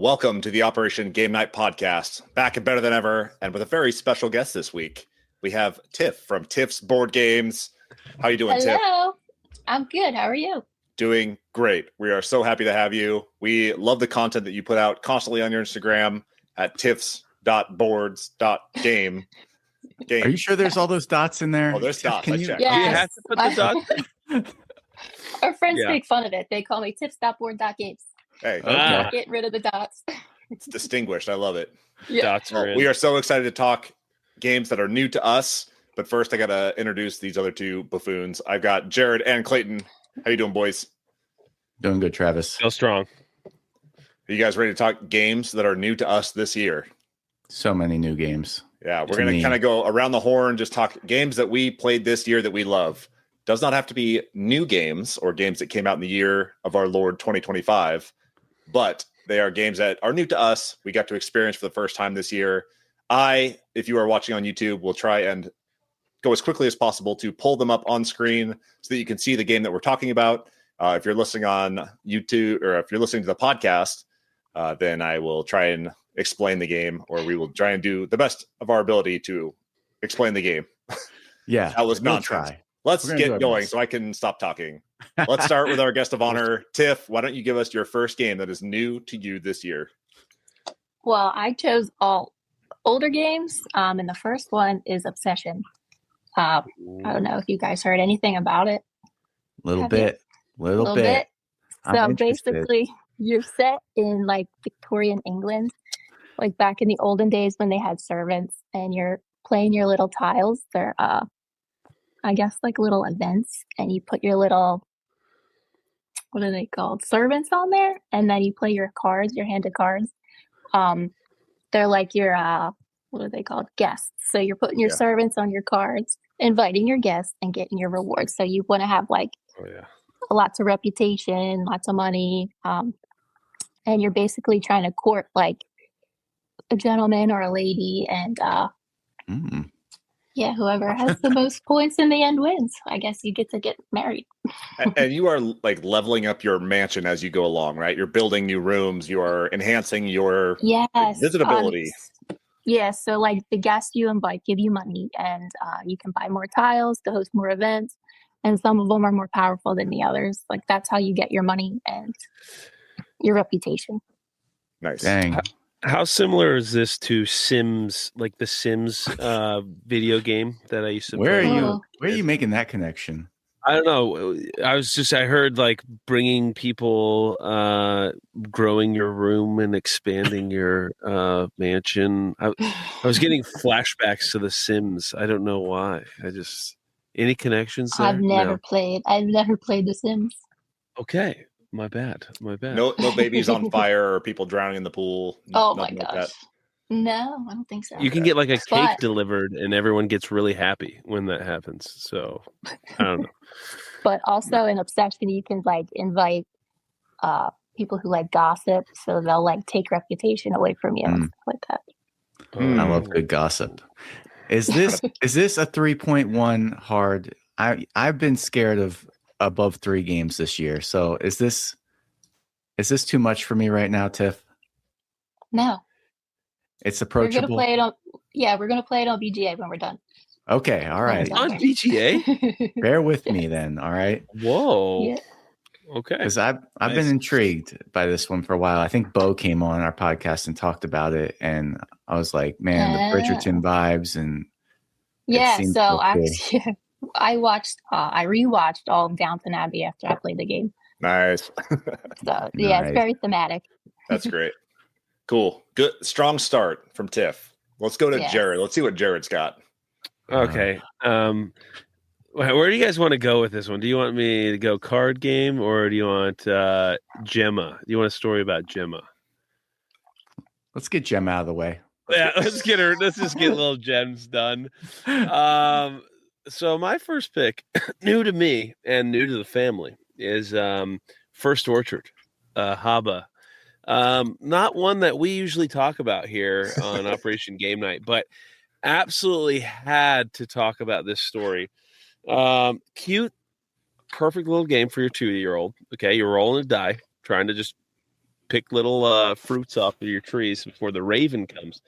welcome to the Operation Game Night podcast. Back and better than ever, and with a very special guest this week. We have Tiff from Tiffs Board Games. How you doing, Tiff? Hello. I'm good. How are you? Doing great. We are so happy to have you. We love the content that you put out constantly on your Instagram at tiffs.boards.game. Are you sure there's all those dots in there? Oh, there's dots. Yes. I checked. Do you have to put the dots? Our friends make fun of it. They call me tiffs.board.games. Hey, Get rid of the dots. it's distinguished. I love it. Yeah. Dots are in. We are so excited to talk games that are new to us. But first, I got to introduce these other two buffoons. I've got Jared and Clayton. How you doing, boys? Doing good, Travis. Still strong. Are you guys ready to talk games that are new to us this year? So many new games. Yeah, we're going to kind of go around the horn, just talk games that we played this year that we love. Does not have to be new games or games that came out in the year of our Lord 2025, but they are games that are new to us. We got to experience for the first time this year. If you are watching on YouTube, will try and go as quickly as possible to pull them up on screen so that you can see the game that we're talking about. If you're listening on YouTube or if you're listening to the podcast, then I will try and explain the game, or we will try and do the best of our ability to explain the game. Yeah, that was nonsense. Let's get going so I can stop talking. Let's start with our guest of honor, Tiff. Why don't you give us your first game that is new to you this year? Well, I chose all older games, and the first one is Obsession. I don't know if you guys heard anything about it. Little bit. So basically, you're set in like Victorian England, like back in the olden days when they had servants, and you're playing your little tiles. They're I guess like little events, and you put your little, what are they called? Servants on there, and then you play your cards, your handed cards. They're like your what are they called? Guests. So you're putting your servants on your cards, inviting your guests, and getting your rewards. So you want to have like lots of reputation, lots of money, and you're basically trying to court like a gentleman or a lady, and whoever has the most points in the end wins. I guess you get to get married. And you are like leveling up your mansion as you go along, right? You're building new rooms. You are enhancing your visitability. So like the guests you invite give you money, and you can buy more tiles to host more events. And some of them are more powerful than the others. Like that's how you get your money and your reputation. Nice. Dang. How similar is this to Sims, like the Sims video game that I used to play? Where are you making that connection? I don't know. I heard like bringing people, growing your room and expanding your mansion. I was getting flashbacks to the Sims. I don't know why. Any connections there? I've never played The Sims. Okay. My bad. No babies on fire or people drowning in the pool. Oh my gosh. No, I don't think so. You can get like a cake delivered and everyone gets really happy when that happens. So I don't know. But also in Obsession, you can like invite people who like gossip, so they'll like take reputation away from you and stuff like that. I love good gossip. Is this a 3.1 hard? I've been scared of above 3 games this year. So is this too much for me right now, Tiff? No. It's approachable. We're gonna play it on BGA when we're done. Okay, all right. On BGA? Bear with me then, all right? Whoa. Yeah. Okay. Because I've been intrigued by this one for a while. I think Bo came on our podcast and talked about it, and I was like, man, the Bridgerton vibes, and so I rewatched all of Downton Abbey after I played the game. Nice. So it's very thematic. That's great. Cool. Good. Strong start from Tiff. Let's go to Jared. Let's see what Jared's got. Okay. Where do you guys want to go with this one? Do you want me to go card game, or do you want Gemma? Do you want a story about Gemma? Let's get Gemma out of the way. Yeah, let's just get little gems done. So my first pick, new to me and new to the family, is First Orchard, Haba. Not one that we usually talk about here on Operation Game Night, but absolutely had to talk about this story. Cute, perfect little game for your 2-year-old. Okay, you're rolling a die, trying to just pick little fruits off of your trees before the raven comes.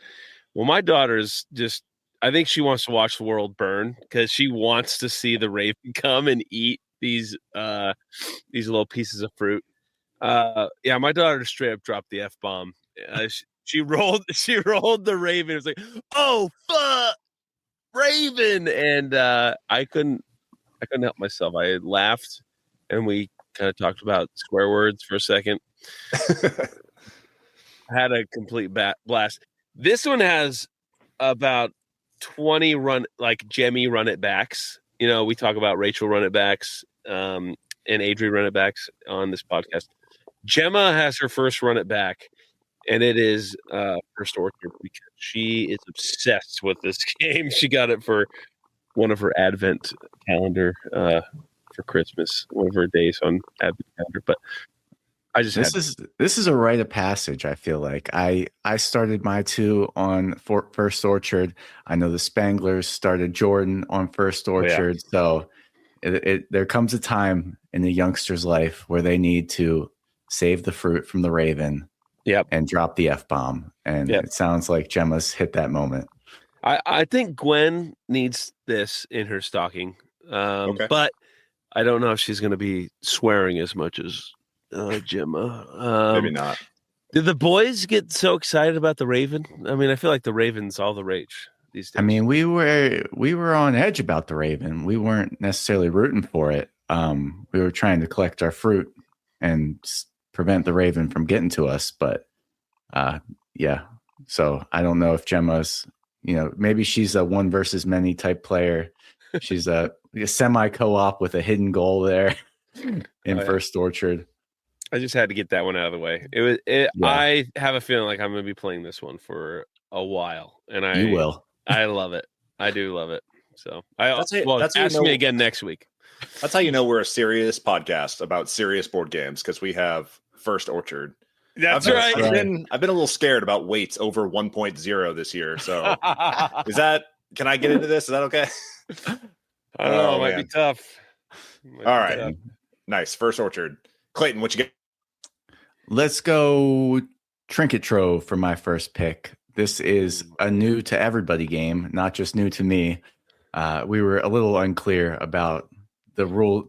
Well, my daughter's just, I think she wants to watch the world burn because she wants to see the raven come and eat these little pieces of fruit. Yeah, my daughter straight up dropped the F-bomb. She rolled the raven. It was like, oh fuck, raven, and I couldn't help myself. I laughed, and we kind of talked about swear words for a second. Had a complete blast. This one has about 20 Jemmy run it backs. You know, we talk about Rachel run it backs and Adri run it backs on this podcast. Gemma has her first run it back, and it is First Orchard because she is obsessed with this game. She got it for one of her Advent calendar for Christmas, one of her days on Advent calendar. But I just this is a rite of passage. I feel like I started my 2 on First Orchard. I know the Spanglers started Jordan on First Orchard. So there comes a time in a youngster's life where they need to save the fruit from the raven. Yep. And drop the F-bomb. And it sounds like Gemma's hit that moment. I think Gwen needs this in her stocking. But I don't know if she's going to be swearing as much as Gemma. Maybe not. Did the boys get so excited about the raven? I mean, I feel like the raven's all the rage these days. I mean, we were on edge about the raven. We weren't necessarily rooting for it. We were trying to collect our fruit and prevent the raven from getting to us. But so I don't know if Gemma's, maybe she's a one versus many type player. She's a semi co-op with a hidden goal there in First Orchard. I just had to get that one out of the way. I have a feeling like I'm going to be playing this one for a while, and you will. I love it. I do love it. So ask me again next week. That's how you know we're a serious podcast about serious board games, because we have First Orchard. That's right. I've been a little scared about weights over 1.0 this year. So can I get into this? Is that okay? I don't know. It might be tough. All right. Nice. First Orchard. Clayton, what you get? Let's go Trinket Trove for my first pick. This is a new to everybody game, not just new to me. We were a little unclear about the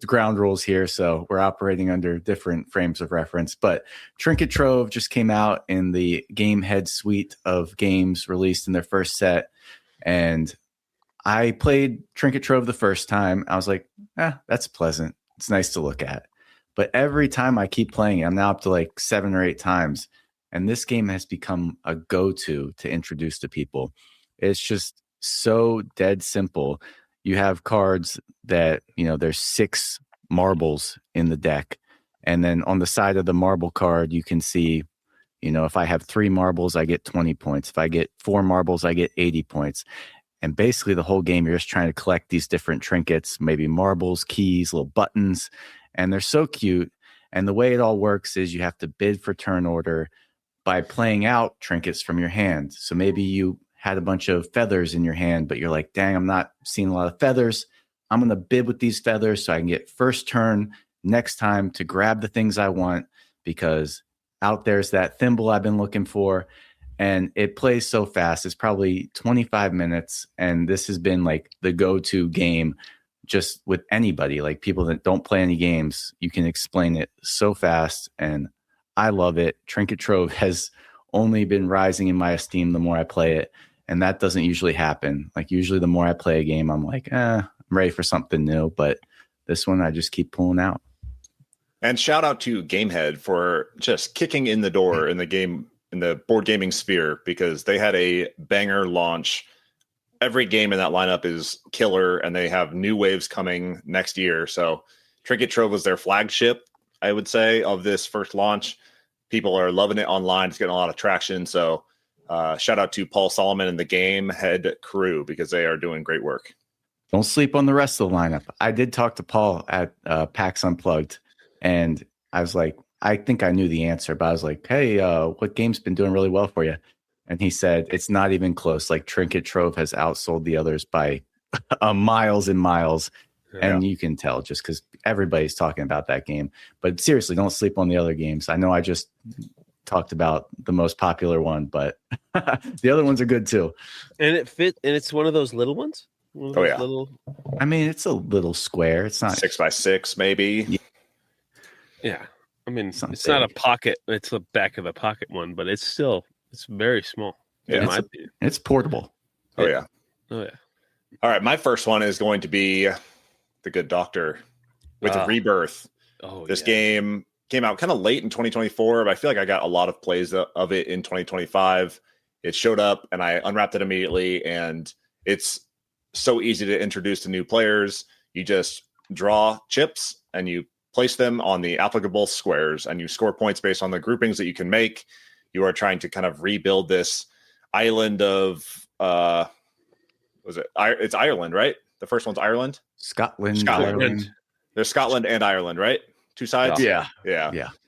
ground rules here, so we're operating under different frames of reference. But Trinket Trove just came out in the Game Head suite of games released in their first set, and I played Trinket Trove the first time. I was like, that's pleasant. It's nice to look at. But every time I keep playing it, I'm now up to like 7 or 8 times, and this game has become a go-to to introduce to people. It's just so dead simple. You have cards that, there's 6 marbles in the deck. And then on the side of the marble card, you can see, if I have 3 marbles, I get 20 points. If I get 4 marbles, I get 80 points. And basically the whole game, you're just trying to collect these different trinkets, maybe marbles, keys, little buttons. And they're so cute. And the way it all works is you have to bid for turn order by playing out trinkets from your hand. So maybe you had a bunch of feathers in your hand, but you're like, dang, I'm not seeing a lot of feathers. I'm going to bid with these feathers so I can get first turn next time to grab the things I want, because out there's that thimble I've been looking for. And it plays so fast. It's probably 25 minutes. And this has been like the go-to game just with anybody, like people that don't play any games. You can explain it so fast. And I love it. Trinket Trove has only been rising in my esteem the more I play it. And that doesn't usually happen. Like usually the more I play a game, I'm like, I'm ready for something new. But this one, I just keep pulling out. And shout out to Gamehead for just kicking in the door in the board gaming sphere, because they had a banger launch. Every game in that lineup is killer, and they have new waves coming next year. So Trinket Trove was their flagship, I would say, of this first launch. People are loving it online. It's getting a lot of traction. So shout out to Paul Solomon and the Gamehead crew, because they are doing great work. Don't sleep on the rest of the lineup. I did talk to Paul at PAX Unplugged, and I was like, I think I knew the answer, but I was like, hey, what game's been doing really well for you? And he said, it's not even close. Like Trinket Trove has outsold the others by miles and miles. Yeah. And you can tell just because everybody's talking about that game. But seriously, don't sleep on the other games. I know I just talked about the most popular one, but the other ones are good too. And it's one of those little ones. Little. I mean, it's a little square. It's not 6x6, maybe. Yeah. I mean, It's not it's not a big. pocket. It's the back of a pocket one, but it's very small. Yeah. In my opinion. It's portable. Oh yeah. Oh yeah. All right, my first one is going to be The Good Doctor with Rebirth. Oh, this game came out kind of late in 2024, but I feel like I got a lot of plays of it in 2025. It showed up and I unwrapped it immediately, and it's so easy to introduce to new players. You just draw chips and you place them on the applicable squares, and you score points based on the groupings that you can make. You are trying to kind of rebuild this island of it's Ireland, right? The first one's Ireland. Scotland. Ireland. There's Scotland and Ireland, right? Two sides. Yeah.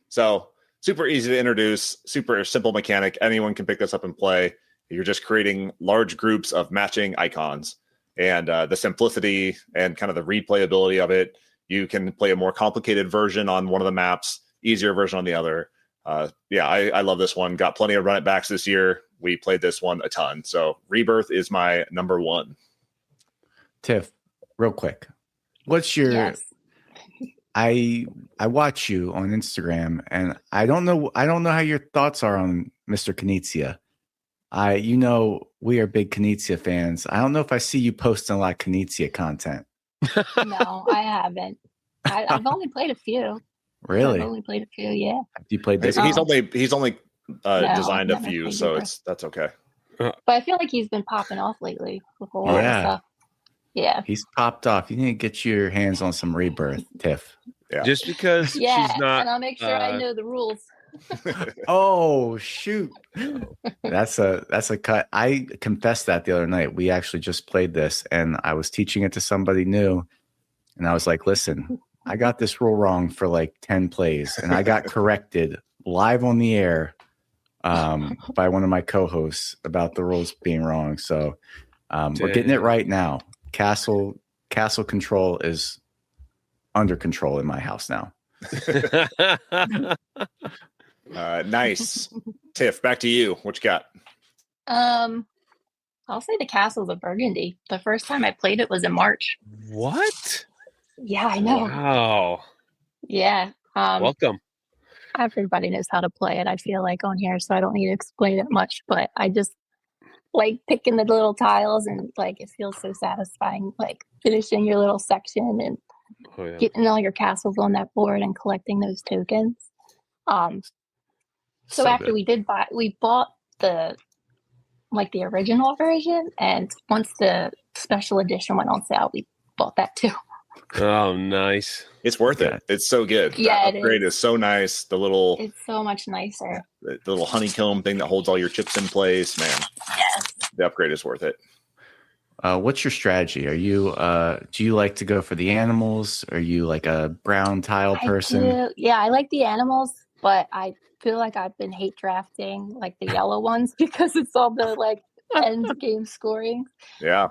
So super easy to introduce, super simple mechanic. Anyone can pick this up and play. You're just creating large groups of matching icons, and the simplicity and kind of the replayability of it. You can play a more complicated version on one of the maps, easier version on the other. I love this one. Got plenty of run it backs this year. We played this one a ton. So Rebirth is my number one. Tiff, real quick. What's your Yes. I watch you on Instagram, and I don't know how your thoughts are on Mr. Knizia. We are big Knizia fans. I don't know if I see you posting a lot of Knizia content. No, I haven't. I've only played a few. Really? I've only played a few, yeah. You played this? He's only designed a I've few, never so played that's okay. But I feel like he's been popping off lately with a lot of stuff. Yeah. He's popped off. You need to get your hands on some Rebirth, Tiff. Yeah. Just because she's not. And I'll make sure I know the rules. Oh shoot. That's a cut. I confessed that the other night. We actually just played this, and I was teaching it to somebody new, and I was like, listen, I got this rule wrong for like 10 plays, and I got corrected live on the air by one of my co-hosts about the rules being wrong. So we're getting it right now. Castle control is under control in my house now. Nice. Tiff, back to you. What you got? I'll say the Castles of Burgundy. The first time I played it was in March. What? Yeah, I know. Wow. Yeah. Welcome. Everybody knows how to play it, I feel like, on here, so I don't need to explain it much, but I just like picking the little tiles, and like it feels so satisfying, like finishing your little section and getting all your castles on that board and collecting those tokens. So after good. we bought the original version, and once the special edition went on sale, we bought that too. Oh, nice. It's worth it. It's so good. Yeah, the upgrade is so nice. It's so much nicer. The little honeycomb thing that holds all your chips in place, man. Yes. The upgrade is worth it. What's your strategy? Are you do you like to go for the animals? Are you like a brown tile person? Yeah, I like the animals, but I feel like I've been hate drafting like the yellow ones because it's all the like end game scoring. Yeah.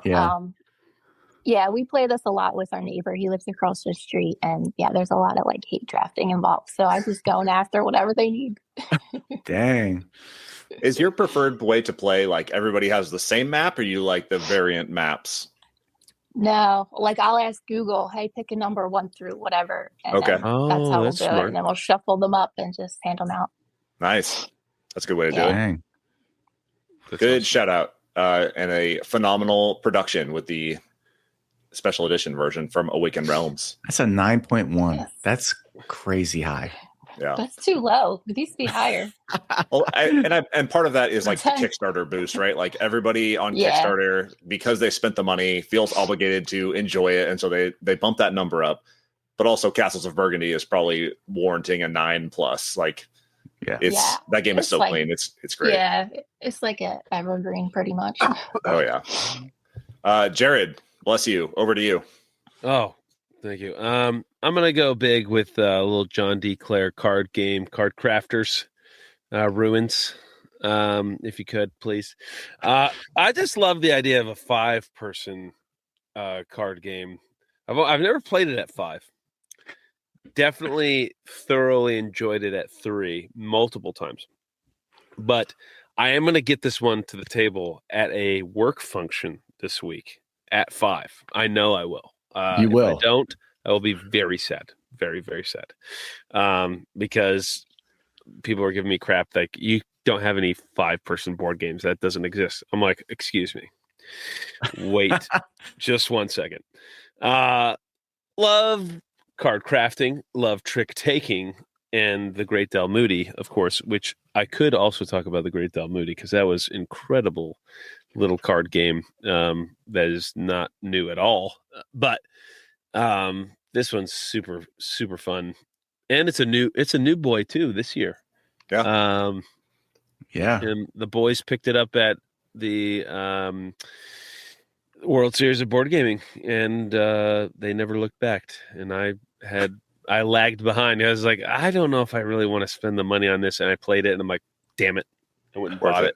Yeah, we play this a lot with our neighbor. He lives across the street, and yeah, there's a lot of like hate drafting involved. So I'm just going after whatever they need. Dang. Is your preferred way to play like everybody has the same map, or you like the variant maps? No, like I'll ask Google, hey, pick a number 1 through whatever. And Okay. that's how we'll do smart. it. And then we'll shuffle them up and just hand them out. Nice. That's a good way to do it. Dang. Good shout out. And a phenomenal production with the special edition version from Awakened Realms. That's a 9.1. Yes. That's crazy high. Yeah. That's too low. It needs to be higher. Well, and part of that is like the Kickstarter boost, right? Like everybody on Kickstarter, because they spent the money, feels obligated to enjoy it, and so they bump that number up. But also, Castles of Burgundy is probably warranting a 9+. Like, that game is so like, clean. It's great. Yeah, it's like a evergreen, pretty much. Oh yeah. Jared, bless you. Over to you. Oh, thank you. I'm gonna go big with a little John D. Clare card game, Card Crafters, Ruins. If you could, please. I just love the idea of a 5-person card game. I've never played it at 5. Definitely thoroughly enjoyed it at 3 multiple times. But I am going to get this one to the table at a work function this week at 5. I know I will. You will. If I don't, I will be very sad. Very, very sad. Because people are giving me crap like, you don't have any 5-person board games. That doesn't exist. I'm like, excuse me. Wait just 1 second. Love card crafting, love trick taking, and the Great Del Moody, of course, which I could also talk about the Great Del Moody because that was incredible little card game that is not new at all. But this one's super, super fun. And it's a new boy too this year. Yeah. Yeah. And the boys picked it up at the World Series of Board Gaming, and they never looked back. And I lagged behind. I was like, I don't know if I really want to spend the money on this. And I played it, and I'm like, damn it, I went and bought it.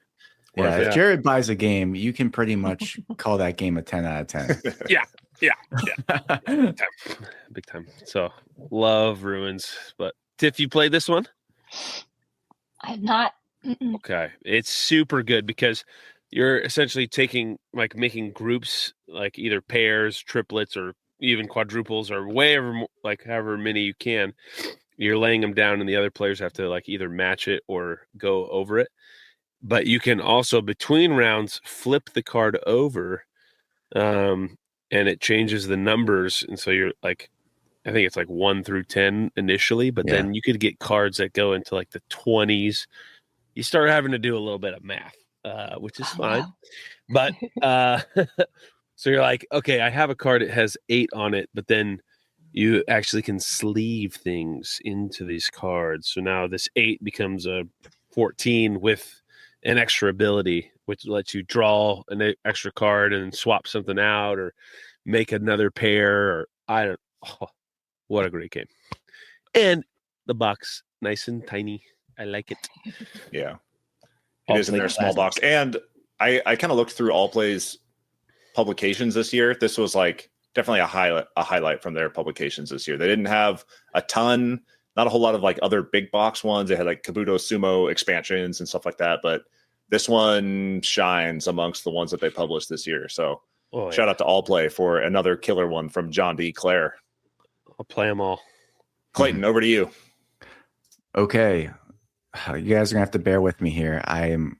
Yeah, if Jared buys a game, you can pretty much call that game a 10 out of 10. Yeah. Big time. So love Ruins. But Tiff, you played this one? I have not. Mm-mm. Okay. It's super good because you're essentially making groups, like either pairs, triplets, or even quadruples, or however many you can. You're laying them down, and the other players have to either match it or go over it. But you can also, between rounds, flip the card over, and it changes the numbers. And so you're I think it's 1 through 10 initially, but then you could get cards that go into the 20s. You start having to do a little bit of math, which is fine. Wow. But so you're like, okay, I have a card that has 8 on it, but then you actually can sleeve things into these cards. So now this 8 becomes a 14 with an extra ability, which lets you draw an extra card and swap something out or make another pair. What a great game. And the box, nice and tiny. I like it. Yeah. It is in their small box. And I kind of looked through Allplay's publications this year. This was definitely a highlight from their publications this year. They didn't have a ton, not a whole lot of other big box ones. They had Kabuto Sumo expansions and stuff like that, but this one shines amongst the ones that they published this year. So shout out to Allplay for another killer one from John D. Clare. I'll play them all. Clayton, over to you. Okay. You guys are going to have to bear with me here. I am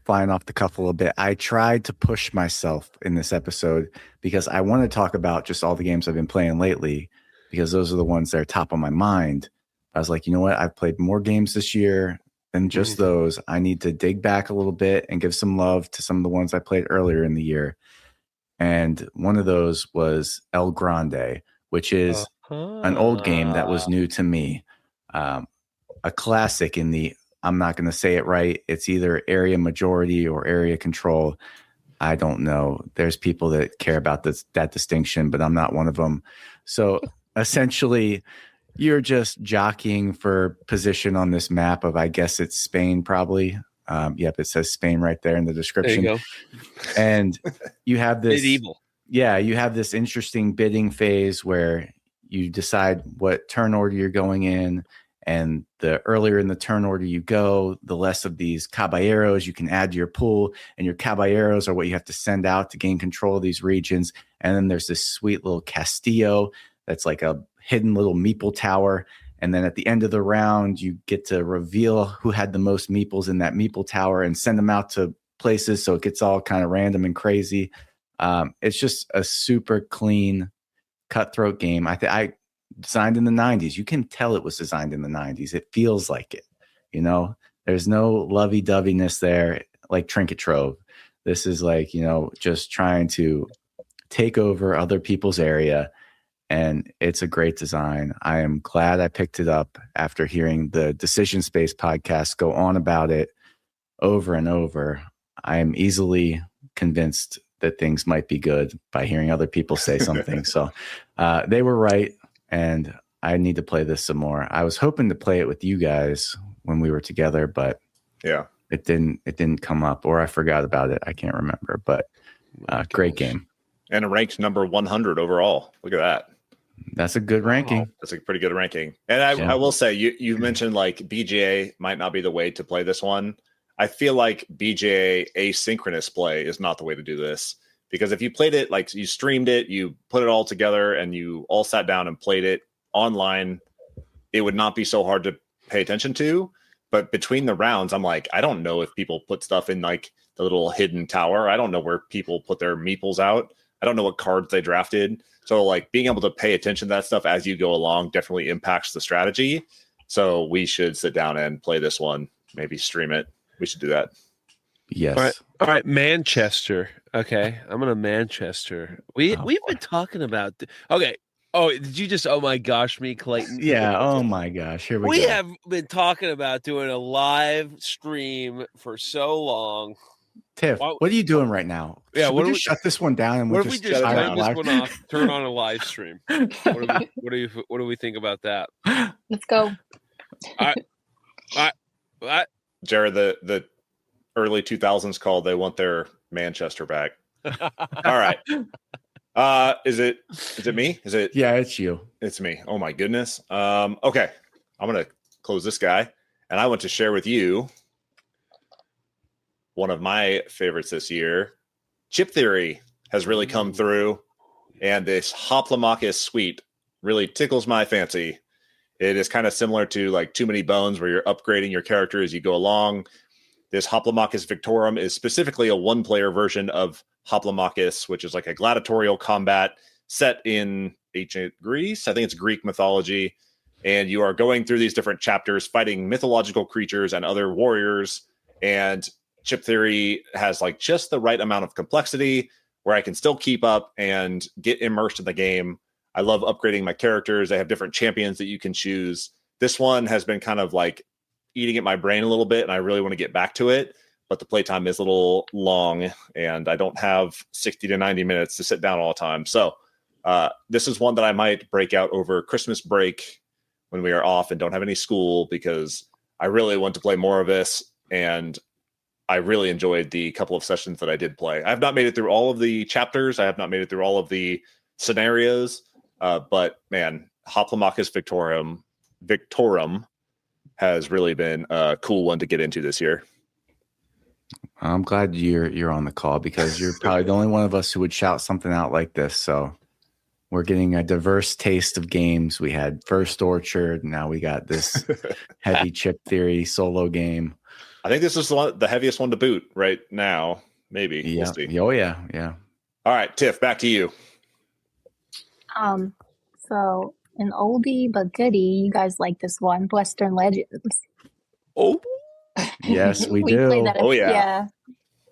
flying off the cuff a little bit. I tried to push myself in this episode because I want to talk about just all the games I've been playing lately, because those are the ones that are top of my mind. I was like, you know what? I've played more games this year than just those. I need to dig back a little bit and give some love to some of the ones I played earlier in the year. And one of those was El Grande, which is an old game that was new to me. A classic in the, I'm not going to say it right, it's either area majority or area control. I don't know. There's people that care about that distinction, but I'm not one of them. So essentially, you're just jockeying for position on this map of, I guess it's Spain probably. Yep, it says Spain right there in the description. There you go. And you have this medieval. Yeah, you have this interesting bidding phase where you decide what turn order you're going in. And the earlier in the turn order you go, the less of these caballeros you can add to your pool. And your caballeros are what you have to send out to gain control of these regions. And then there's this sweet little castillo that's like a hidden little meeple tower. And then at the end of the round, you get to reveal who had the most meeples in that meeple tower and send them out to places. So it gets all kind of random and crazy. It's just a super clean, cutthroat game. I designed in the 90s. You can tell it was designed in the 90s. It feels like it, there's no lovey-doveyness there like Trinket Trove. This is just trying to take over other people's area. And it's a great design. I am glad I picked it up after hearing the Decision Space podcast go on about it over and over. I am easily convinced that things might be good by hearing other people say something. So they were right. And I need to play this some more. I was hoping to play it with you guys when we were together, but it didn't come up, or I forgot about it. I can't remember, but great game. And a ranked number 100 overall. Look at that. That's a good ranking. That's a pretty good ranking. And I will say, you mentioned BGA might not be the way to play this one. I feel like BJ asynchronous play is not the way to do this, because if you played it like you streamed it, you put it all together, and you all sat down and played it online, it would not be so hard to pay attention to. But between the rounds, I'm like, I don't know if people put stuff in like the little hidden tower. I don't know where people put their meeples out. I don't know what cards they drafted. So like being able to pay attention to that stuff as you go along definitely impacts the strategy. So we should sit down and play this one, maybe stream it. We should do that. Yes. All right. Manchester. Okay, I'm gonna Manchester. We've been talking about. Okay. Oh, did you just? Oh my gosh, me, Clayton. Yeah. Oh my gosh. Here we go. We have been talking about doing a live stream for so long. Tiff, what are you doing right now? Yeah, Should we just shut this one down and what we if we just just shut turn it this down? one off? Turn on a live stream. What do we think about that? Let's go. All right. Jared, the early 2000s called. They want their Manchester back. All right. Is it me? Is it? Yeah, it's you. It's me. Oh my goodness. Okay. I'm going to close this guy, and I want to share with you one of my favorites this year. Chip Theory has really come through, and this Hoplomachus suite really tickles my fancy. It is kind of similar to like Too Many Bones, where you're upgrading your character as you go along. This Hoplomachus Victorum is specifically a one-player version of Hoplomachus, which is like a gladiatorial combat set in ancient Greece. I think it's Greek mythology. And you are going through these different chapters, fighting mythological creatures and other warriors. And Chip Theory has like just the right amount of complexity where I can still keep up and get immersed in the game. I love upgrading my characters. They have different champions that you can choose. This one has been kind of like eating at my brain a little bit, and I really want to get back to it. But the playtime is a little long, and I don't have 60 to 90 minutes to sit down all the time. So this is one that I might break out over Christmas break when we are off and don't have any school, because I really want to play more of this. And I really enjoyed the couple of sessions that I did play. I have not made it through all of the chapters. I have not made it through all of the scenarios. But man, Hoplomachus Victorum has really been a cool one to get into this year. I'm glad you're on the call, because you're probably the only one of us who would shout something out like this. So we're getting a diverse taste of games. We had First Orchard. Now we got this heavy Chip Theory solo game. I think this is the heaviest one to boot right now. Maybe. Yeah. We'll see. Oh, yeah. Yeah. All right, Tiff, back to you. So an oldie but goodie, you guys like this one, Western Legends. Oh, yes, we do. Played that Oh, yeah. Yeah.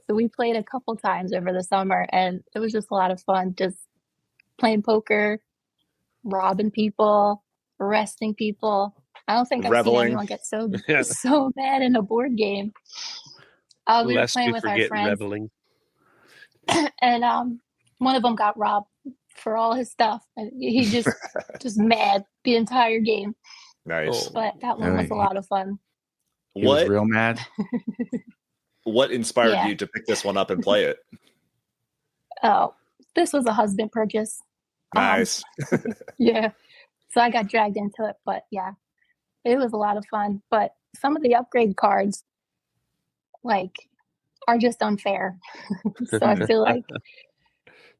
So we played a couple times over the summer, and it was just a lot of fun. Just playing poker, robbing people, arresting people. I don't think I've Reveling. seen anyone get so mad in a board game. We were lest playing we with our forget friends, reveling. and one of them got robbed for all his stuff, and he just mad the entire game. Nice. But that one was a lot of fun. He was real mad. What inspired you to pick this one up and play it? Oh, this was a husband purchase. Nice. Yeah. So I got dragged into it, but yeah, it was a lot of fun. But some of the upgrade cards, like, are just unfair. So I feel like,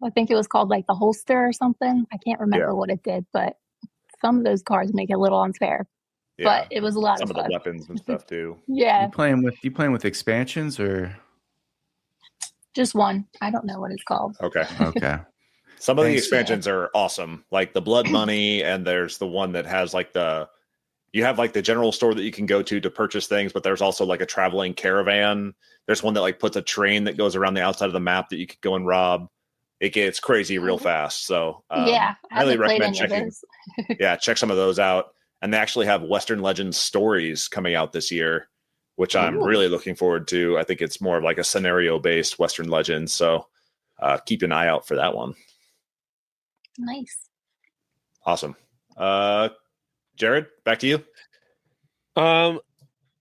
I think it was called like the holster or something. I can't remember what it did, but some of those cards make it a little unfair. Yeah. But it was a lot of fun. fun. Some of the weapons and stuff too. Yeah. You playing with expansions or Just one. I don't know what it's called. Okay. okay? Some of the expansions are awesome, like the Blood Money, and there's the one that has like you have like the general store that you can go to purchase things, but there's also like a traveling caravan. There's one that like puts a train that goes around the outside of the map that you could go and rob. It gets crazy real fast. So I highly recommend checking. Check some of those out. And they actually have Western Legends stories coming out this year, which I'm really looking forward to. I think it's more of like a scenario-based Western Legends. So keep an eye out for that one. Nice. Awesome. Jared, back to you.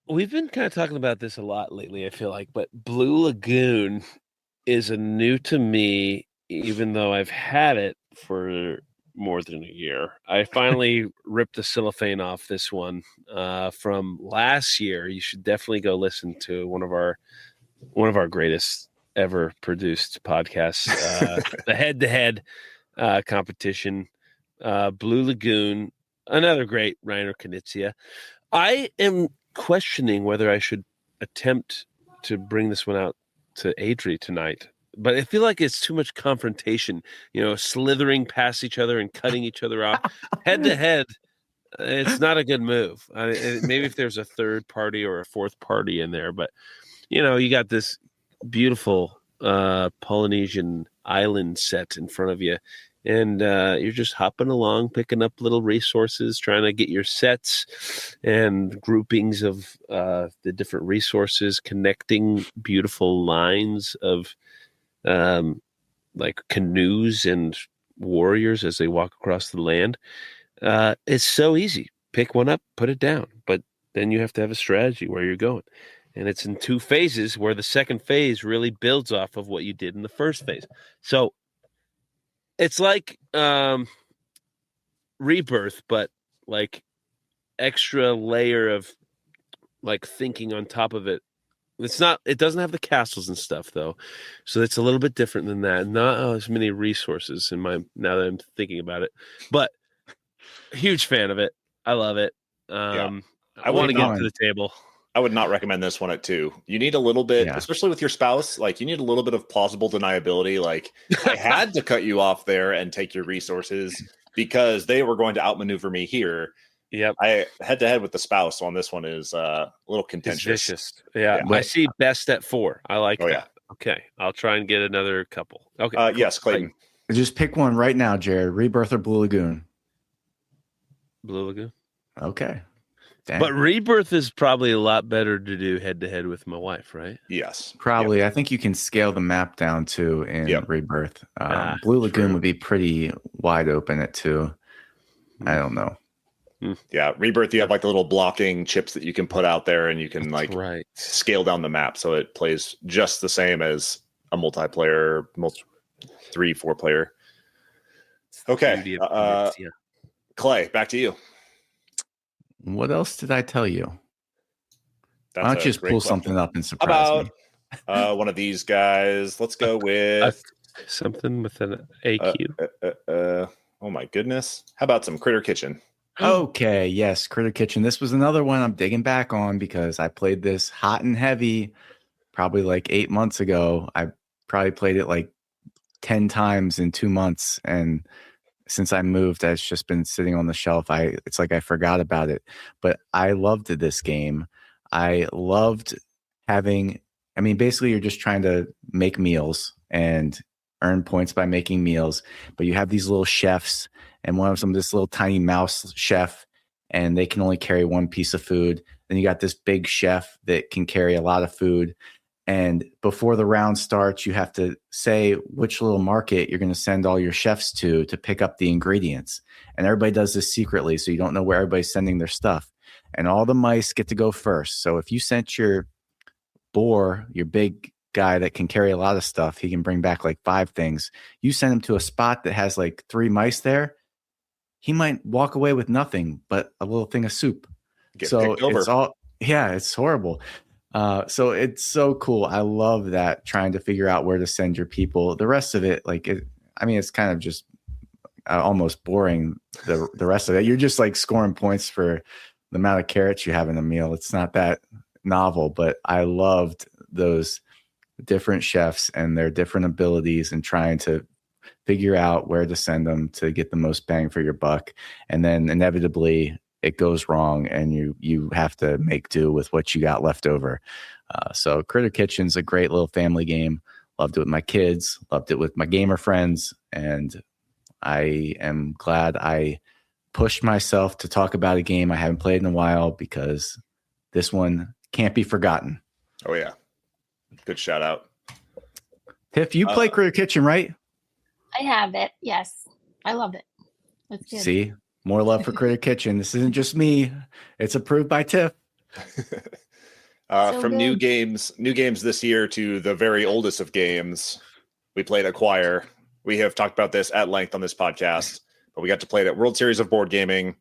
We've been kind of talking about this a lot lately, I feel like, but Blue Lagoon is a new to me, even though I've had it for more than a year. I finally ripped the cellophane off this one from last year. You should definitely go listen to one of our greatest ever produced podcasts, the head-to-head competition, Blue Lagoon, another great Reiner Knizia. I am questioning whether I should attempt to bring this one out to Adri tonight, but I feel like it's too much confrontation, slithering past each other and cutting each other off head-to-head. It's not a good move. Maybe if there's a third party or a fourth party in there, but you got this beautiful Polynesian island set in front of you, and you're just hopping along, picking up little resources, trying to get your sets and groupings of the different resources, connecting beautiful lines of like canoes and warriors as they walk across the land. It's so easy. Pick one up, put it down, but then you have to have a strategy where you're going. And it's in 2 phases, where the second phase really builds off of what you did in the first phase. So it's like Rebirth, but like extra layer of like thinking on top of it. It doesn't have the castles and stuff though. So it's a little bit different than that. Not as many resources now that I'm thinking about it, but huge fan of it. I love it. I want to get to the table. I would not recommend this one at 2. You need a little bit, especially with your spouse, like you need a little bit of plausible deniability. Like I had to cut you off there and take your resources because they were going to outmaneuver me here. Yep. I head-to-head with the spouse on this one is a little contentious. It's vicious. Yeah. I see best at 4. I like that. Yeah. Okay. I'll try and get another couple. Okay. Cool. Yes, Clayton. Just pick one right now, Jared. Rebirth or Blue Lagoon? Blue Lagoon. Okay. Dang. But Rebirth is probably a lot better to do head-to-head with my wife, right? Yes. Probably. Yep. I think you can scale the map down too in Rebirth. Blue Lagoon would be pretty wide open at 2. I don't know. Yeah, Rebirth, you have like the little blocking chips that you can put out there, and you can scale down the map so it plays just the same as a multiplayer, 3-4 player. Okay, Clay, back to you. What else did I tell you? Why don't you just pull something up and surprise me? One of these guys. Let's go with something with an AQ. Oh my goodness! How about some Critter Kitchen? Okay, yes, Critter Kitchen. This was another one I'm digging back on because I played this hot and heavy probably like 8 months ago. I probably played it like 10 times in 2 months, and since I moved, it's just been sitting on the shelf. It's like I forgot about it, but I loved this game. I loved basically you're just trying to make meals and earn points by making meals, but you have these little chefs, and one of them, this little tiny mouse chef, and they can only carry one piece of food. Then you got this big chef that can carry a lot of food. And before the round starts, you have to say which little market you're going to send all your chefs to pick up the ingredients. And everybody does this secretly, so you don't know where everybody's sending their stuff. And all the mice get to go first. So if you sent your boar, your big guy that can carry a lot of stuff, he can bring back like 5 things. You send him to a spot that has like 3 mice there, he might walk away with nothing but a little thing of soup. So it's horrible. So it's so cool. I love that, trying to figure out where to send your people. The rest of it, it's kind of just almost boring. The rest of it, you're just like scoring points for the amount of carrots you have in a meal. It's not that novel, but I loved those different chefs and their different abilities and trying to figure out where to send them to get the most bang for your buck. And then inevitably it goes wrong and you have to make do with what you got left over. So Critter Kitchen's a great little family game. Loved it with my kids, loved it with my gamer friends. And I am glad I pushed myself to talk about a game I haven't played in a while, because this one can't be forgotten. Oh yeah. Good shout out. Tiff, you play Critter Kitchen, right? I have it. Yes. I love it. It's good. See, more love for Critter Kitchen. This isn't just me. It's approved by Tiff. From good. new games this year to the very oldest of games, we played Acquire. We have talked about this at length on this podcast, but we got to play it at World Series of Board Gaming.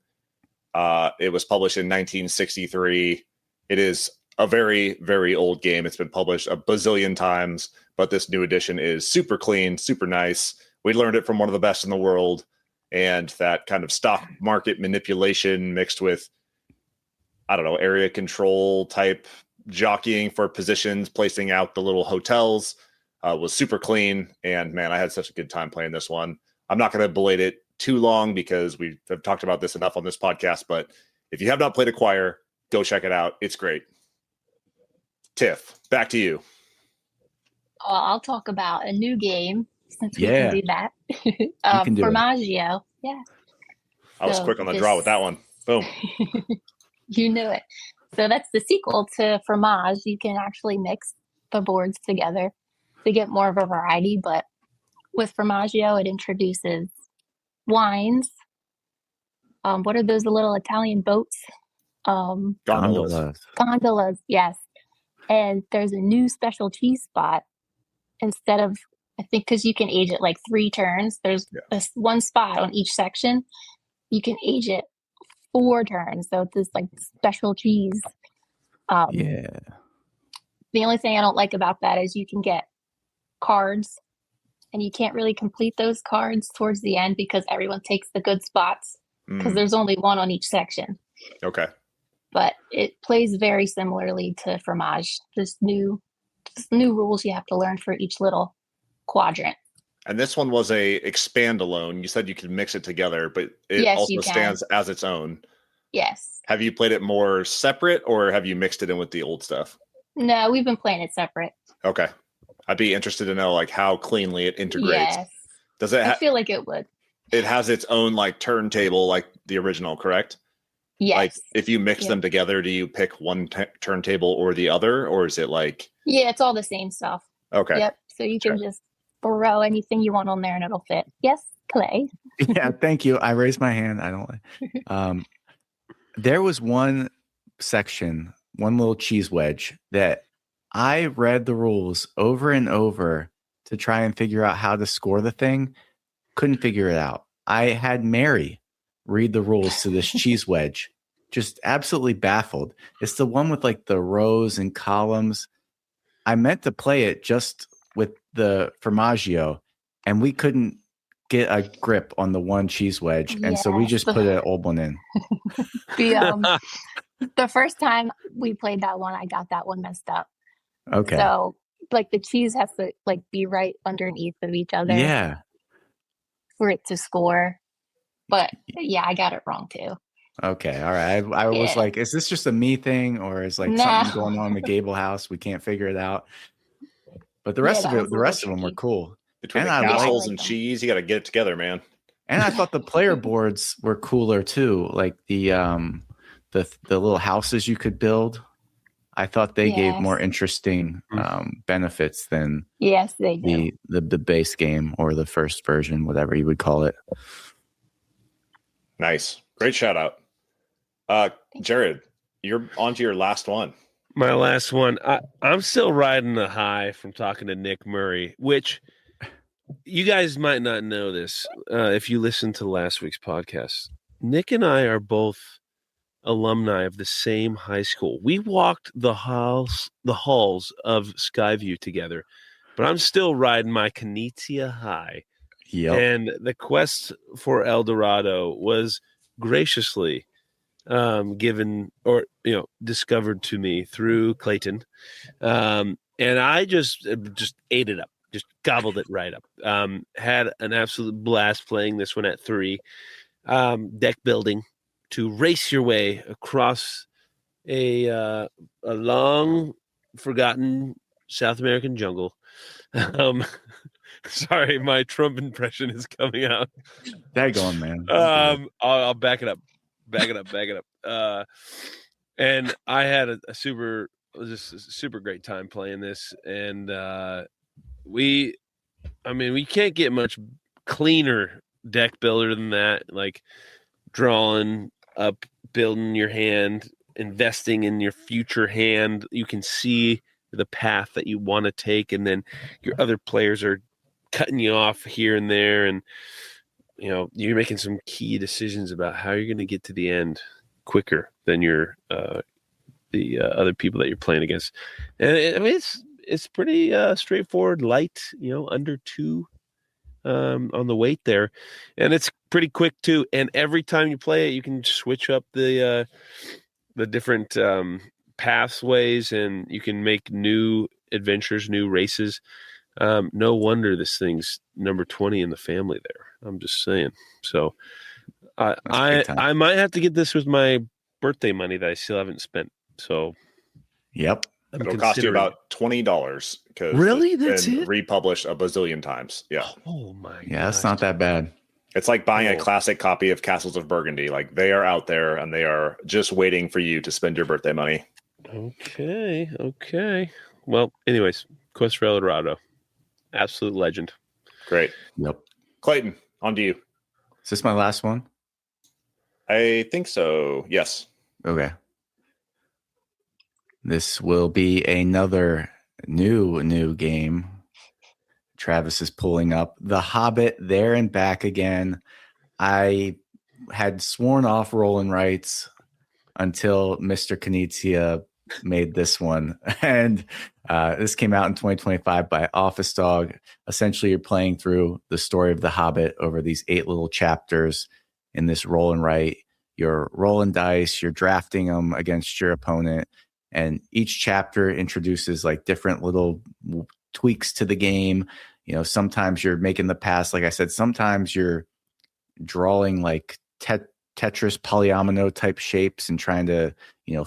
It was published in 1963. It is a very, very old game. It's been published a bazillion times, but this new edition is super clean, super nice. We learned it from one of the best in the world, and that kind of stock market manipulation mixed with, I don't know, area control type jockeying for positions, placing out the little hotels was super clean. And man, I had such a good time playing this one. I'm not going to belate it too long because we have talked about this enough on this podcast, but if you have not played Acquire, go check it out. It's great. Tiff, back to you. Well, I'll talk about a new game since we can do that. Fromaggio. Yeah. I was quick on the draw with that one. Boom. You knew it. So that's the sequel to Fromage. You can actually mix the boards together to get more of a variety. But with Fromaggio, it introduces wines. What are those little Italian boats? Gondolas. Gondolas, yes. And there's a new special cheese spot. Instead of, I think, because you can age it like 3 turns, there's this one spot on each section. You can age it 4 turns. So it's this like special cheese. The only thing I don't like about that is you can get cards and you can't really complete those cards towards the end because everyone takes the good spots because there's only one on each section. Okay. But it plays very similarly to Fromage. Just new rules you have to learn for each little quadrant. And this one was a expand alone. You said you could mix it together, but it also stands as its own. Yes. Have you played it more separate or have you mixed it in with the old stuff? No, we've been playing it separate. Okay. I'd be interested to know like how cleanly it integrates. Yes. Does it I feel like it would. It has its own like turntable like the original, correct? Yes. Like if you mix them together, do you pick one turntable or the other, or is it like? Yeah, it's all the same stuff. Okay. Yep. So you can just throw anything you want on there and it'll fit. Yes, Clay. Yeah, thank you. I raised my hand. I don't. There was one section, one little cheese wedge that I read the rules over and over to try and figure out how to score the thing. Couldn't figure it out. I had Mary read the rules to this cheese wedge. Just absolutely baffled. It's the one with like the rows and columns. I meant to play it just with the Fromaggio, and we couldn't get a grip on the one cheese wedge, and so we just put an old one in. The first time we played that one, I got that one messed up. Okay. So like the cheese has to like be right underneath of each other. Yeah. For it to score. But yeah, I got it wrong too. Okay. All right. I was like, is this just a me thing or is like something going on in the Gable house? We can't figure it out. But the rest of them were cool. Between the castles and cheese, you got to get it together, man. And I thought the player boards were cooler too. Like the little houses you could build. I thought they gave more interesting benefits than they do. The base game or the first version, whatever you would call it. Nice. Great shout out. Jared, you're on to your last one. My last one. I'm still riding the high from talking to Nick Murray, which you guys might not know this if you listened to last week's podcast. Nick and I are both alumni of the same high school. We walked the halls of Skyview together, but I'm still riding my Knizia high. Yep. And the quest for El Dorado was graciously given or discovered to me through Clayton, and I just ate it up, just gobbled it right up. Had an absolute blast playing this one at 3. Deck building to race your way across a long forgotten South American jungle. Sorry, my Trump impression is coming out. Daggone, man. I'll back it up. And I had a super great time playing this. And we can't get much cleaner deck builder than that. Like drawing up, building your hand, investing in your future hand. You can see the path that you want to take, and then your other players are cutting you off here and there, and you're making some key decisions about how you're going to get to the end quicker than the other people that you're playing against. And it's pretty straightforward, light, under 2 on the weight there, and it's pretty quick too. And every time you play it, you can switch up the different pathways, and you can make new adventures, new races. No wonder this thing's number 20 in the family there. I'm just saying. So I might have to get this with my birthday money that I still haven't spent. So yep. It'll cost you about $20 because really it's been republished a bazillion times. Yeah. Oh my. Yeah, that's not that bad. It's like buying a classic copy of Castles of Burgundy. Like they are out there and they are just waiting for you to spend your birthday money. Okay. Well, anyways, Quest for El Dorado, absolute legend. Great. Yep. Clayton, on to you. Is this my last one? I think so. Yes. Okay. This will be another new game. Travis is pulling up The Hobbit there and back again. I had sworn off rolling rights until Mr. Knizia made this one. And this came out in 2025 by Office Dog. Essentially, you're playing through the story of The Hobbit over these 8 little chapters in this roll and write. You're rolling dice, you're drafting them against your opponent. And each chapter introduces like different little tweaks to the game. Sometimes you're making the pass. Like I said, sometimes you're drawing like Tetris polyomino type shapes and trying to,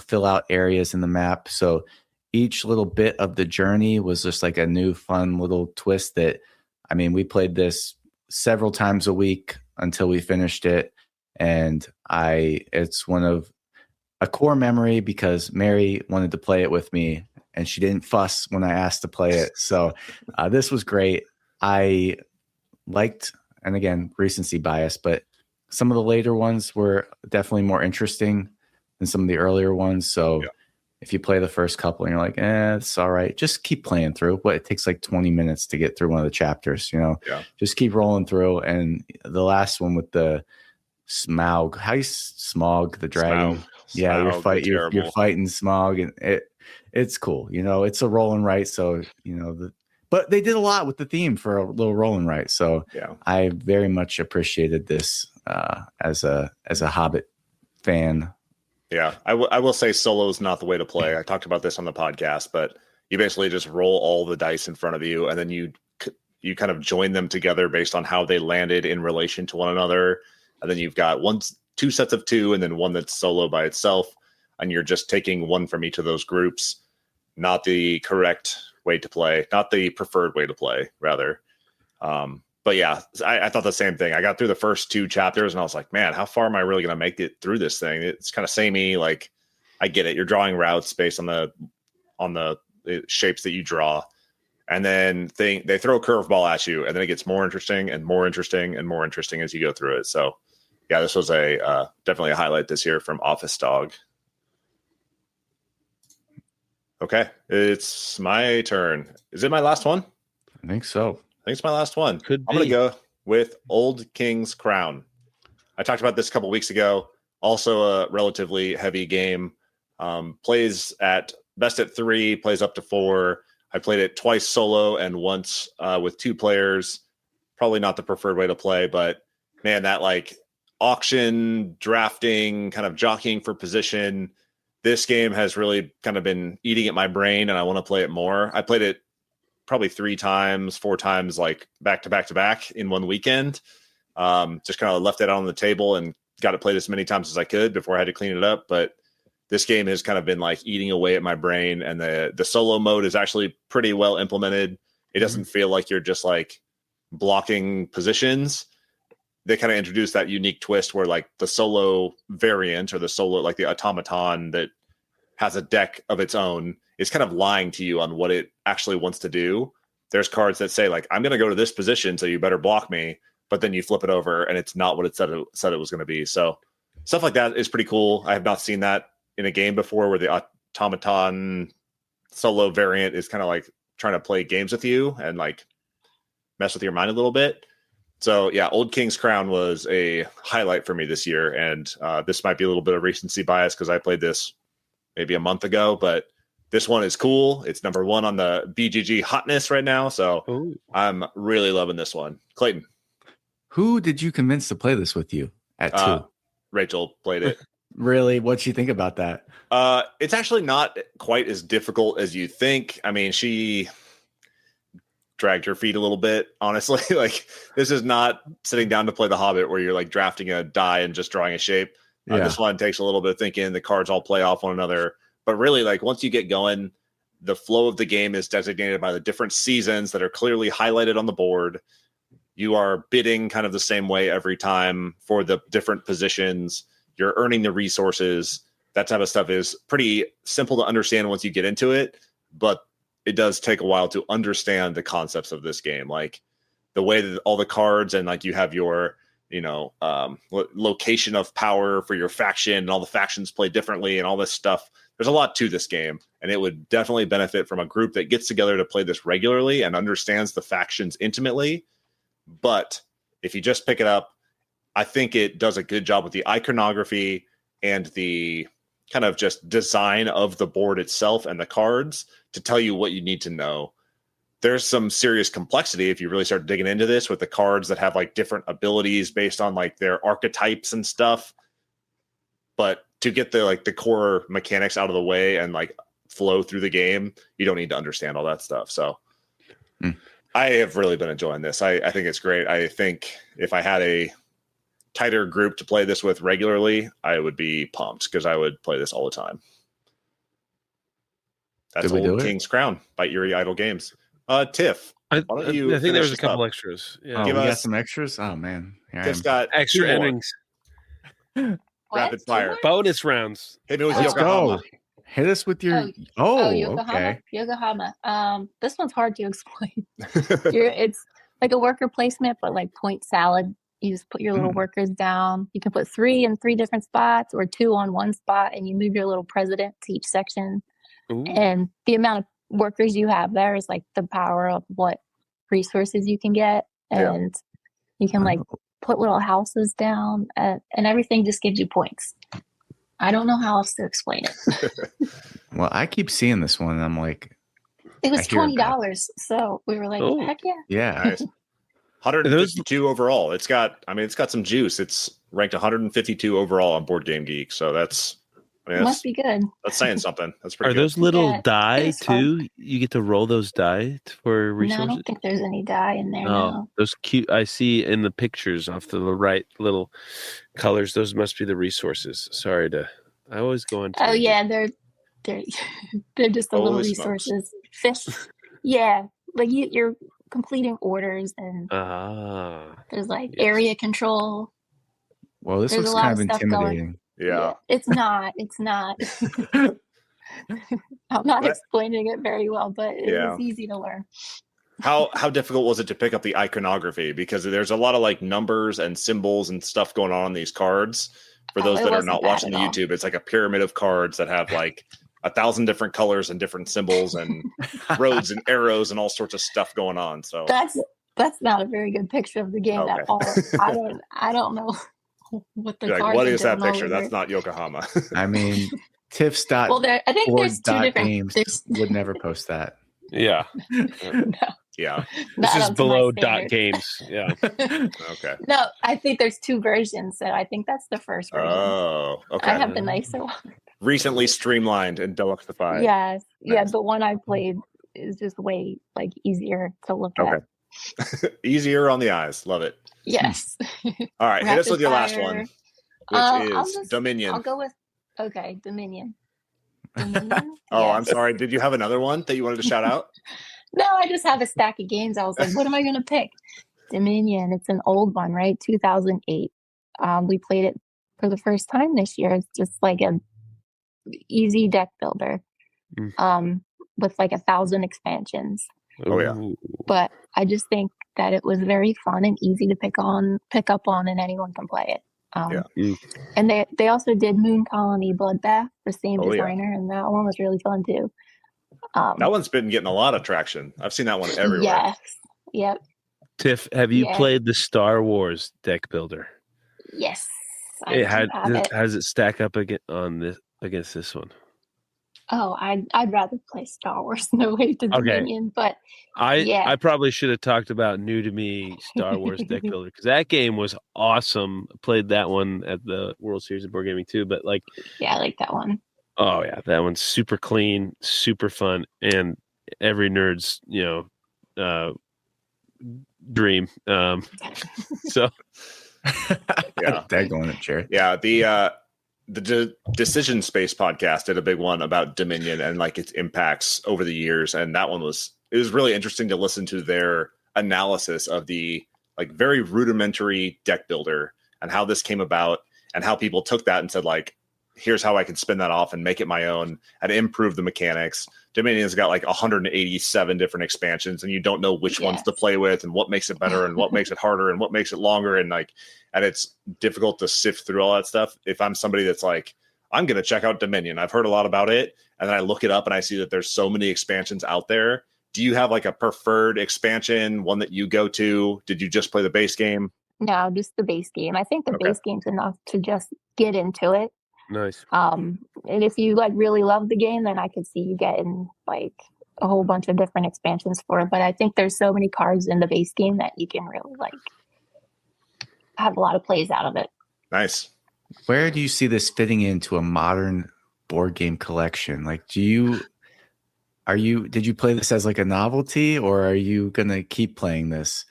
fill out areas in the map. So each little bit of the journey was just like a new fun little twist that, we played this several times a week until we finished it. And it's one of a core memory because Mary wanted to play it with me and she didn't fuss when I asked to play it. So this was great. I liked, and again, recency bias, but some of the later ones were definitely more interesting than some of the earlier ones. So if you play the first couple and you're like, it's all right, just keep playing through. It takes like 20 minutes to get through one of the chapters, just keep rolling through. And the last one with the Smaug, Smog, the dragon. Smaug, you're fighting Smog, and it's cool. It's a roll and write. So, but they did a lot with the theme for a little roll and write. So I very much appreciated this as a Hobbit fan. Yeah, I will say solo is not the way to play. I talked about this on the podcast, but you basically just roll all the dice in front of you, and then you kind of join them together based on how they landed in relation to one another. And then you've got 2 sets of 2, and then one that's solo by itself. And you're just taking one from each of those groups. Not the correct way to play, not the preferred way to play, rather. But yeah, I thought the same thing. I got through the first 2 chapters, and I was like, man, how far am I really going to make it through this thing? It's kind of samey. Like, I get it. You're drawing routes based on the shapes that you draw. And then they throw a curveball at you, and then it gets more interesting and more interesting and more interesting as you go through it. So, yeah, this was definitely a highlight this year from Office Dog. Okay, it's my turn. Is it my last one? I think so. I think it's my last one. Could be. I'm going to go with Old King's Crown. I talked about this a couple weeks ago. Also a relatively heavy game. Plays at best at 3, plays up to 4. I played it twice solo and once with 2 players. Probably not the preferred way to play, but man, that like auction, drafting, kind of jockeying for position. This game has really kind of been eating at my brain, and I want to play it more. I played it probably 3 times, 4 times, like back to back to back in one weekend. Just kind of left it on the table and got it played as many times as I could before I had to clean it up. But this game has kind of been like eating away at my brain, and the solo mode is actually pretty well implemented. It doesn't feel like you're just like blocking positions. They kind of introduced that unique twist where like the solo variant or the solo, like the automaton that has a deck of its own, is kind of lying to you on what it actually wants to do. There's cards that say like, I'm going to go to this position, so you better block me. But then you flip it over and it's not what it said it was going to be. So stuff like that is pretty cool. I have not seen that in a game before, where the automaton solo variant is kind of like trying to play games with you and like mess with your mind a little bit. So yeah, Old King's Crown was a highlight for me this year, and this might be a little bit of recency bias because I played this maybe a month ago, but this one is cool. It's number 1 on the BGG hotness right now, so I'm really loving this one. Clayton, who did you convince to play this with you at 2? Rachel played it. Really? What'd she think about that? It's actually not quite as difficult as you think. I mean, she dragged her feet a little bit, honestly. Like, this is not sitting down to play the Hobbit where you're like drafting a die and just drawing a shape. This one takes a little bit of thinking. The cards all play off one another. But really, like, once you get going, the flow of the game is designated by the different seasons that are clearly highlighted on the board. You are bidding kind of the same way every time for the different positions. You're earning the resources. That type of stuff is pretty simple to understand once you get into it. But it does take a while to understand the concepts of this game, like the way that all the cards and like you have your, location of power for your faction, and all the factions play differently and all this stuff. There's a lot to this game, and it would definitely benefit from a group that gets together to play this regularly and understands the factions intimately. But if you just pick it up, I think it does a good job with the iconography and the kind of just design of the board itself and the cards to tell you what you need to know. There's some serious complexity if you really start digging into this with the cards that have like different abilities based on like their archetypes and stuff. But to get the core mechanics out of the way and like flow through the game, you don't need to understand all that stuff. So I have really been enjoying this. I think it's great. I think if I had a tighter group to play this with regularly, I would be pumped because I would play this all the time. That's Old King's Crown by Eerie Idle Games. Tiff, I think there was a couple extras. Yeah. We got some extras. Oh man, Tiff's got extra endings. Rapid fire bonus rounds. Hit me with Let's Yokohama. Go. Hit us with your Yokohama. Okay. Yokohama. This one's hard to explain. It's like a worker placement, but like point salad. You just put your little workers down. You can put 3 in 3 different spots or 2 on one spot, and you move your little president to each section. Ooh. And the amount of workers you have there is like the power of what resources you can get. And you can like put little houses down, and everything just gives you points. I don't know how else to explain it. Well, I keep seeing this one, and I'm like, it was $20. So we were like, heck yeah. Yeah. Nice. 152 overall. It's got some juice. It's ranked 152 overall on Board Game Geek. So that's must be good. That's saying something. That's pretty Are good. Those little die too? Fun. You get to roll those die for resources? No, I don't think there's any die in there. No. Those cute. I see in the pictures off to the right, little colors. Those must be the resources. I always go into. Oh yeah, they're just the little resources. Fish. Yeah, like you're completing orders, and there's like area control. Well, this looks kind of intimidating. Yeah. It's not. I'm not explaining it very well, but it's easy to learn. How difficult was it to pick up the iconography? Because there's a lot of like numbers and symbols and stuff going on these cards. For those that are not watching the YouTube, it's like a pyramid of cards that have like 1,000 different colors and different symbols and roads and arrows and all sorts of stuff going on. So that's not a very good picture of the game at all. I don't know what the cards what is that picture? That's not Yokohama. I mean, Tiffs. Well, I think there's 2 different games. Would never post that. Yeah. No. Yeah. This is below dot games. Yeah. Okay. No, I think there's 2 versions. So I think that's the first version. Oh, okay. I have the nicer one. Recently streamlined and deluxified. Yes. Nice. Yeah, the one I played is just way like easier to look at. Easier on the eyes. Love it. Yes. All right. Hit us with your last one, which is Dominion. I'll go with Dominion. I'm sorry. Did you have another one that you wanted to shout out? No, I just have a stack of games. I was like, what am I going to pick? Dominion. It's an old one, right? 2008. We played it for the first time this year. It's just like a easy deck builder with like 1,000 expansions. Oh yeah. But I just think that it was very fun and easy to pick up on, and anyone can play it. And they also did Moon Colony Bloodbath, the same designer, and that one was really fun too. That one's been getting a lot of traction. I've seen that one everywhere. Yes. Yep. Tiff, have you played the Star Wars deck builder? Yes. How does it stack up against this one? Oh, I'd rather play Star Wars No Way to Dominion, but I probably should have talked about new to me Star Wars deck builder because that game was awesome. I played that one at the World Series of Board Gaming too, but I like that one. Oh yeah, that one's super clean, super fun, and every nerd's dream. So yeah, daggone it, Jared. Yeah, the Decision Space podcast did a big one about Dominion and its impacts over the years, and that one was really interesting to listen to their analysis of the very rudimentary deck builder and how this came about and how people took that and said here's how I can spin that off and make it my own and improve the mechanics. Dominion's got 187 different expansions, and you don't know which ones to play with and what makes it better and what makes it harder and what makes it longer. And and it's difficult to sift through all that stuff. If I'm somebody that's I'm going to check out Dominion, I've heard a lot about it, and then I look it up and I see that there's so many expansions out there. Do you have a preferred expansion, one that you go to? Did you just play the base game? No, just the base game. I think the base game's enough to just get into it. Nice. And if you really love the game, then I could see you getting a whole bunch of different expansions for it. But I think there's so many cards in the base game that you can really have a lot of plays out of it. Nice. Where do you see this fitting into a modern board game collection? Did you play this as a novelty, or are you gonna keep playing this?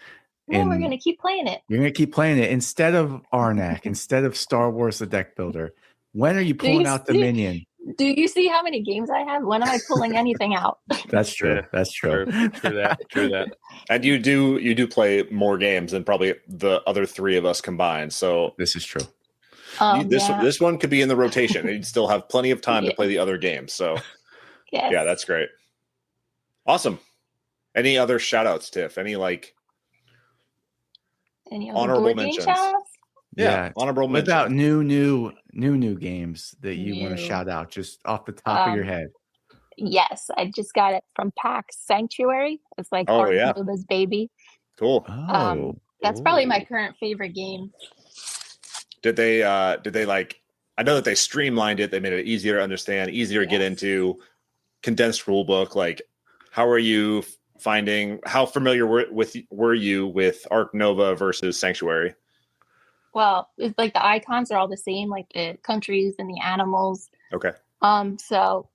No, we're gonna keep playing it. You're gonna keep playing it instead of Arnak, instead of Star Wars the Deck Builder. When are you pulling out Dominion? Do you see how many games I have? When am I pulling anything out? That's true. Yeah, that's true. True that. And you do play more games than probably the other three of us combined. So this is true. This one could be in the rotation. You'd still have plenty of time to play the other games. So yeah, that's great. Awesome. Any other shout outs, Tiff? Any honorable mentions? Yeah, honorable mentions. What about new games that you want to shout out just off the top of your head? Yes, I just got it from PAX Sanctuary. It's Nova's baby. Cool. That's probably my current favorite game. Did they I know that they streamlined it. They made it easier to understand, easier to get into, condensed rule book. How are you finding? How familiar were you with Arc Nova versus Sanctuary? Well, it's the icons are all the same, the countries and the animals. Okay. So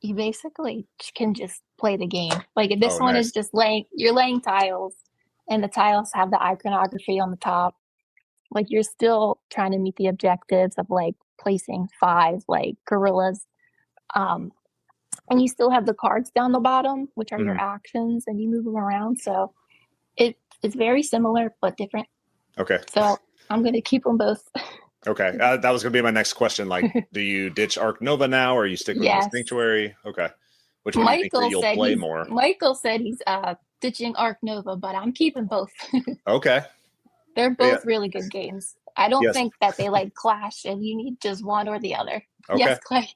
you basically can just play the game. This one is just you're laying tiles, and the tiles have the iconography on the top. You're still trying to meet the objectives of placing 5 gorillas. And you still have the cards down the bottom, which are your actions, and you move them around. So it's very similar but different. Okay. So I'm going to keep them both. Okay. That was going to be my next question. Do you ditch Arc Nova now, or you stick with the Sanctuary? Okay. Which one do you think that you'll play more? Michael said he's ditching Arc Nova, but I'm keeping both. Okay. They're both really good games. I don't think that they clash, and you need just one or the other. Okay. Yes, Clay.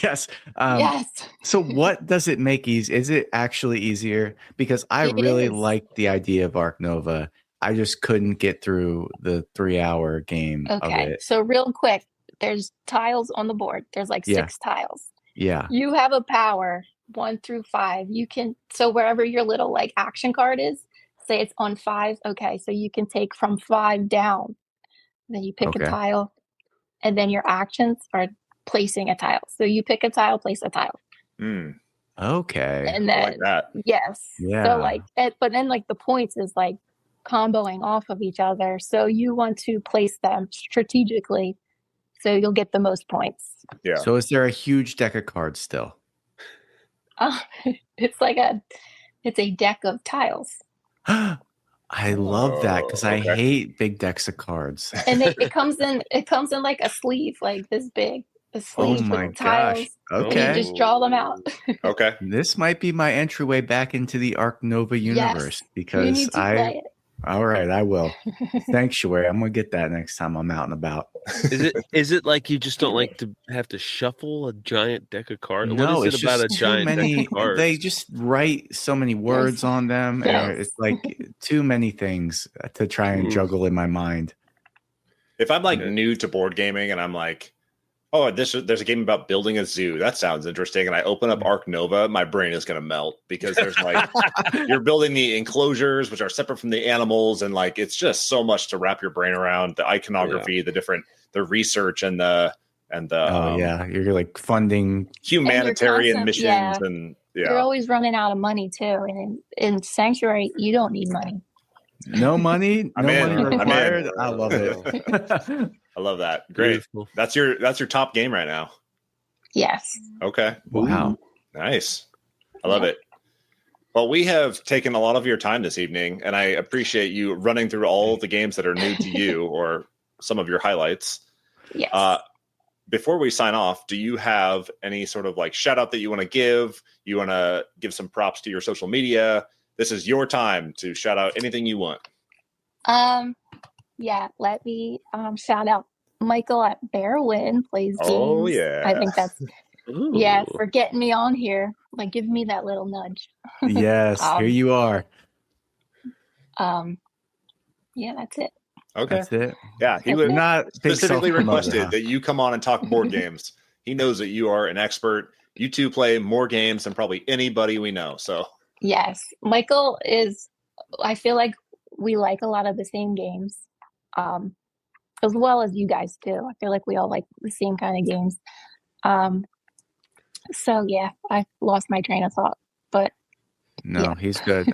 Yes. Yes. So what does it make easy? Is it actually easier? Because I really like the idea of Arc Nova. I just couldn't get through the 3-hour game of it. So real quick, there's tiles on the board. There's 6 tiles. Yeah. You have a power 1 through 5. You can, so wherever your little action card is, say it's on 5. Okay. So you can take from 5 down. Then you pick a tile, and then your actions are placing a tile. So you pick a tile, place a tile. Okay. And then, I like that. Yes. Yeah. So but then the points is comboing off of each other. So you want to place them strategically so you'll get the most points. Yeah. So is there a huge deck of cards still? It's it's a deck of tiles. I love that because I hate big decks of cards. And it comes in a sleeve this big. A sleeve with tiles. Okay. And you just draw them out. Okay. This might be my entryway back into the Arc Nova universe because you need to play it. All right, I will. Sanctuary. I'm gonna get that next time I'm out and about. Is it you just don't like to have to shuffle a giant deck of cards? No, what is it about a giant deck of cards? They just write so many words on them, and it's too many things to try and juggle in my mind. If I'm like new to board gaming and I'm like, oh, there's a game about building a zoo. That sounds interesting. And I open up Arc Nova, my brain is going to melt because there's like, you're building the enclosures, which are separate from the animals. And like, it's just so much to wrap your brain around, the iconography, the research and you're like funding humanitarian missions. And you're always running out of money too. And in Sanctuary, you don't need money. No money, money required. I love it. I love that. Great. Beautiful. That's your top game right now. Yes. Okay. Wow. Nice. I love it. Well, we have taken a lot of your time this evening, and I appreciate you running through all the games that are new to you or some of your highlights. Yes. Before we sign off, do you have any sort of like shout out that you want to give? You want to give some props to your social media? This is your time to shout out anything you want. Yeah, let me shout out Michael at Bearwin Plays Games. Oh, yeah. I think that's, for getting me on here. Like, give me that little nudge. Yes, here you are. Yeah, that's it. Okay. That's it. Yeah, he would not specifically requested that you come on and talk board games. He knows that you are an expert. You two play more games than probably anybody we know. So yes, Michael is, I feel like we like a lot of the same games. As well as you guys too. I feel like we all like the same kind of games. So yeah, I lost my train of thought, but no, he's good.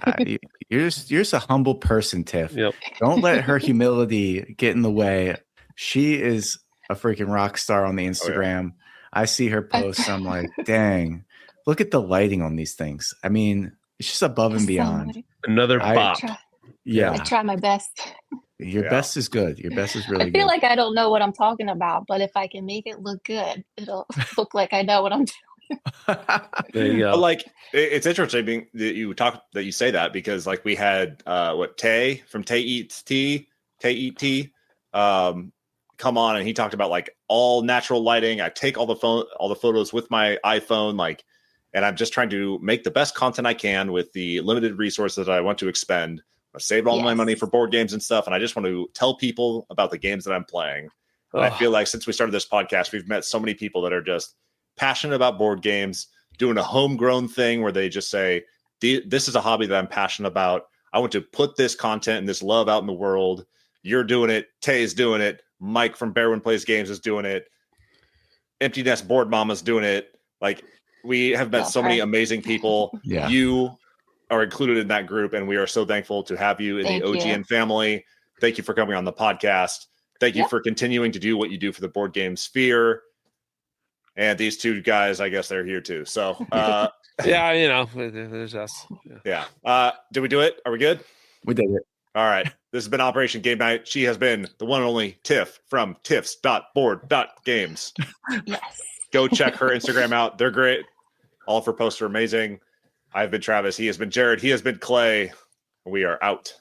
You're just a humble person, Tiff. Yep. Don't let her humility get in the way. She is a freaking rock star on the Instagram. I see her posts. I'm like, dang, look at the lighting on these things. I mean, it's just above and beyond. Another bop. I try my best. Your best is good. Your best is really good. I feel like I don't know what I'm talking about, but if I can make it look good, it'll look like I know what I'm doing. There you go. But like, it's interesting that you say that because like we had Tay from Tay Eat Tea, come on and he talked about like all natural lighting. I take all the photos with my iPhone, like, and I'm just trying to make the best content I can with the limited resources that I want to expend. I saved all my money for board games and stuff, and I just want to tell people about the games that I'm playing. And I feel like since we started this podcast, we've met so many people that are just passionate about board games, doing a homegrown thing where they just say, this is a hobby that I'm passionate about. I want to put this content and this love out in the world. You're doing it. Tay's doing it. Mike from Bearwin Plays Games is doing it. Empty Nest Board Mama's doing it. Like, we have met so many amazing people. Yeah. You are included in that group, and we are so thankful to have you in the OGN family. Thank you for coming on the podcast. Thank you for continuing to do what you do for the board game sphere. And these two guys, I guess they're here too. So, there's us. Yeah. Did we do it? Are we good? We did it. All right. This has been Operation Game Night. She has been the one and only Tiff from tiffs.board.games. Yes. Go check her Instagram out. They're great. All of her posts are amazing. I've been Travis. He has been Jared. He has been Clay. We are out.